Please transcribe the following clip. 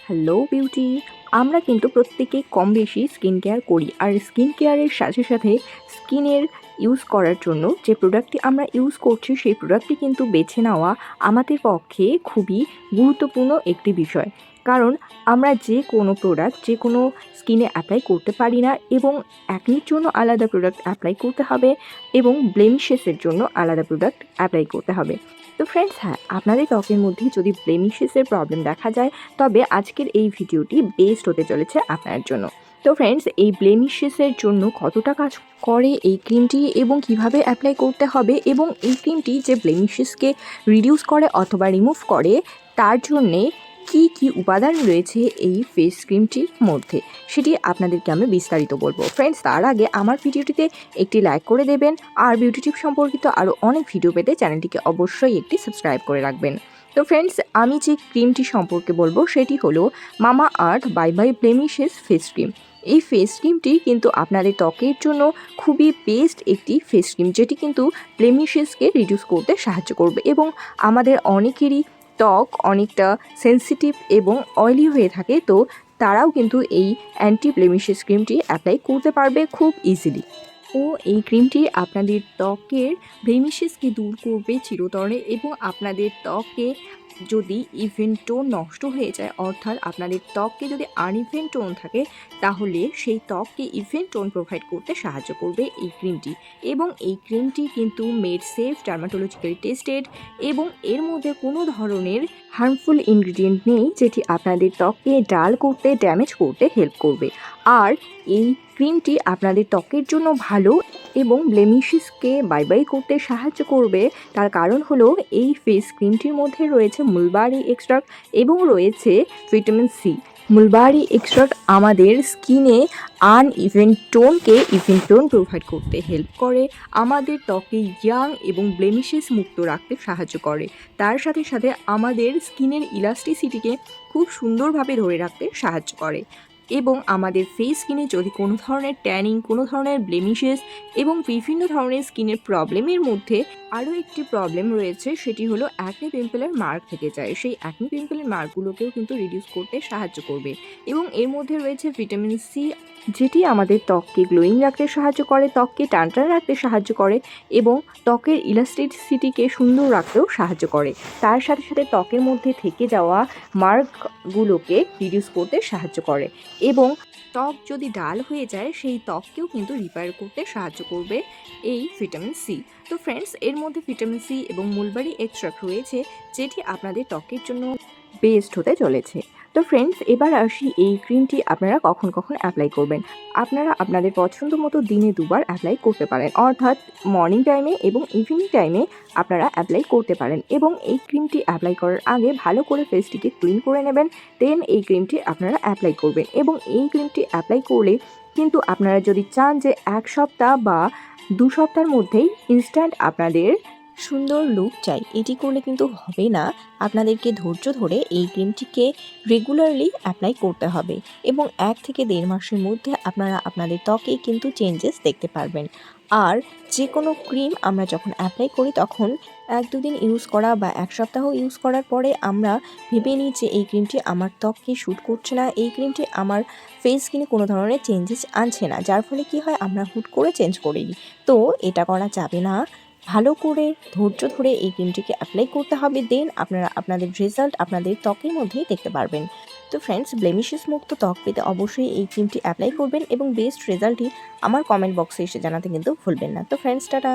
Hello beauty. আমরা কিন্তু প্রত্যেকেই কম বেশি স্কিন কেয়ার করি, আর স্কিন কেয়ারের সাথে সাথে স্কিনের ইউজ করার জন্য যে প্রোডাক্টটি আমরা ইউজ করছি সেই প্রোডাক্টটি কিন্তু বেছে নেওয়া আমাদের পক্ষে খুবই গুরুত্বপূর্ণ একটি বিষয়। কারণ আমরা যে কোনো প্রোডাক্ট যে কোনো স্কিনে অ্যাপ্লাই করতে পারি না, এবং অ্যাকনির জন্য আলাদা প্রোডাক্ট অ্যাপ্লাই করতে হবে এবং ব্লেমিশেসের জন্য আলাদা প্রোডাক্ট অ্যাপ্লাই করতে হবে। তো ফ্রেন্ডস, হ্যাঁ, আপনাদের ত্বকের মধ্যে যদি ব্লেমিশেসের প্রবলেম দেখা যায় তবে আজকের এই ভিডিওটি বেস্ট হতে চলেছে আপনার জন্য। তো ফ্রেন্ডস, এই ব্লেমিশেসের জন্য কতটা কাজ করে এই ক্রিমটি এবং কিভাবে অ্যাপ্লাই করতে হবে, এবং এই ক্রিমটি যে ব্লেমিশেসকে রিডিউস করে অথবা রিমুভ করে তার জন্যে কি কি উপাদান রয়েছে এই ফেস ক্রিমটির মধ্যে, সেটি আপনাদেরকে আমি বিস্তারিত বলবো। ফ্রেন্ডস, তার আগে আমার ভিডিওটিতে একটি লাইক করে দেবেন, আর বিউটি টিপ সম্পর্কিত আরও অনেক ভিডিও পেতে চ্যানেলটিকে অবশ্যই একটি সাবস্ক্রাইব করে রাখবেন। তো ফ্রেন্ডস, আমি যে ক্রিমটি সম্পর্কে বলবো সেটি হলো Mamaearth bye bye blemishes face cream. এই ফেস ক্রিমটি কিন্তু আপনাদের ত্বকের জন্য খুবই বেস্ট একটি ফেস ক্রিম, যেটি কিন্তু ব্লেমিশেসকে রিডিউস করতে সাহায্য করবে। এবং আমাদের অনেকেরই ত্বক অনেকটা সেন্সিটিভ এবং অয়েলি হয়ে থাকে, তো তারাও কিন্তু এই অ্যান্টি ব্লেমিশেস ক্রিমটি অ্যাপ্লাই করতে পারবে খুব ইজিলি। ও এই ক্রিমটি আপনাদের ত্বকের ব্লেমিশেসকে দূর করবে চিরতরে, এবং আপনাদের ত্বকে যদি ইভেন টোন নষ্ট হয়ে যায়, অর্থাৎ আপনাদের ত্বকে যদি আনইভেন টোন থাকে, তাহলে সেই ত্বককে ইভেন টোন প্রোভাইড করতে সাহায্য করবে এই ক্রিমটি। এবং এই ক্রিমটি কিন্তু মেড সেফ, ডার্মাটোলজিক্যালি টেস্টেড, এবং এর মধ্যে কোনো ধরনের হার্মফুল ইনগ্রিডিয়েন্ট নেই যেটি আপনাদের ত্বককে ডাল করতে, ড্যামেজ করতে হেল্প করবে। আর এই ক্রিমটি আপনাদের ত্বকের জন্য ভালো এবং ব্লেমিশেসকে বাই বাই করতে সাহায্য করবে। তার কারণ হলো এই ফেস ক্রিমটির মধ্যে রয়েছে মুলবারি এক্সট্রাক্ট এবং রয়েছে ভিটামিন সি। মুলবারি এক্সট্রাক্ট আমাদের স্কিনে আনইভেন টোনকে ইভেন টোন প্রোভাইড করতে হেল্প করে, আমাদের ত্বকে ইয়াং এবং ব্লেমিশেস মুক্ত রাখতে সাহায্য করে। তার সাথে সাথে আমাদের স্কিনের ইলাস্টিসিটিকে খুব সুন্দরভাবে ধরে রাখতে সাহায্য করে। এবং আমাদের ফেস স্কিনে যদি কোনো ধরনের ট্যানিং, কোনো ধরনের ব্লেমিশেস এবং বিভিন্ন ধরনের স্কিনের প্রবলেমের মধ্যে আরও একটি প্রবলেম রয়েছে, সেটি হলো অ্যাকনি পিম্পলের মার্ক থেকে যায়, সেই অ্যাকনি পিম্পলের মার্কগুলোকেও কিন্তু রিডিউস করতে সাহায্য করবে। এবং এর মধ্যে রয়েছে ভিটামিন সি, যেটি আমাদের ত্বককে গ্লোয়িং রাখতে সাহায্য করে, ত্বককে টানটান রাখতে সাহায্য করে এবং ত্বকের ইলাস্টিসিটিকে সুন্দর রাখতেও সাহায্য করে। তার সাথে সাথে ত্বকের মধ্যে থেকে যাওয়া মার্কগুলোকে রিডিউস করতে সাহায্য করে, এবং ত্বক যদি ডাল হয়ে যায় সেই ত্বককেও কিন্তু রিপেয়ার করতে সাহায্য করবে এই ভিটামিন সি। তো ফ্রেন্ডস, এর মধ্যে ভিটামিন সি এবং মুলবারি এক্সট্রাক্ট রয়েছে, যেটি আপনাদের ত্বকের জন্য বেস্ট হতে চলেছে। তো ফ্রেন্ডস, এবার আসি এই ক্রিমটি আপনারা কখন কখন অ্যাপ্লাই করবেন। আপনারা আপনাদের পছন্দ মতো দিনে দুবার অ্যাপ্লাই করতে পারেন, অর্থাৎ মর্নিং টাইমে এবং ইভিনিং টাইমে আপনারা অ্যাপ্লাই করতে পারেন। এবং এই ক্রিমটি অ্যাপ্লাই করার আগে ভালো করে ফেসটিকে ক্লিন করে নেবেন, দেন এই ক্রিমটি আপনারা অ্যাপ্লাই করবেন। এবং এই ক্রিমটি অ্যাপ্লাই করলে কিন্তু আপনারা যদি চান যে 1 সপ্তাহ বা 2 সপ্তাহের মধ্যেই ইনস্ট্যান্ট আপনাদের সুন্দর লুক চাই, এটি করলে কিন্তু হবে না। আপনাদেরকে ধৈর্য ধরে এই ক্রিমটিকে রেগুলারলি অ্যাপ্লাই করতে হবে, এবং 1 থেকে 1.5 মাসের মধ্যে আপনারা আপনাদের ত্বকে কিন্তু চেঞ্জেস দেখতে পারবেন। আর যে কোনো ক্রিম আমরা যখন অ্যাপ্লাই করি তখন 1-2 দিন ইউজ করা বা 1 সপ্তাহ ইউজ করার পরে আমরা ভেবে নিই যে এই ক্রিমটি আমার ত্বককে শ্যুট করছে না, এই ক্রিমটি আমার ফেস স্কিনে কোনো ধরনের চেঞ্জেস আনছে না, যার ফলে কি হয় আমরা হুট করে চেঞ্জ করে দিই। তো এটা করা যাবে না। ভালো করে ধৈর্য ধরে এই ক্রিমটিকে অ্যাপ্লাই করতে হবে, দেন আপনারা আপনাদের রেজাল্ট আপনাদের ত্বকের মধ্যেই দেখতে পারবেন। তো ফ্রেন্ডস, ব্লেমিশেস মুক্ত ত্বক পেতে অবশ্যই এই ক্রিমটি অ্যাপ্লাই করবেন এবং বেস্ট রেজাল্টই আমার কমেন্ট বক্সে এসে জানাতে কিন্তু ভুলবেন না। তো ফ্রেন্ডস, টাটা।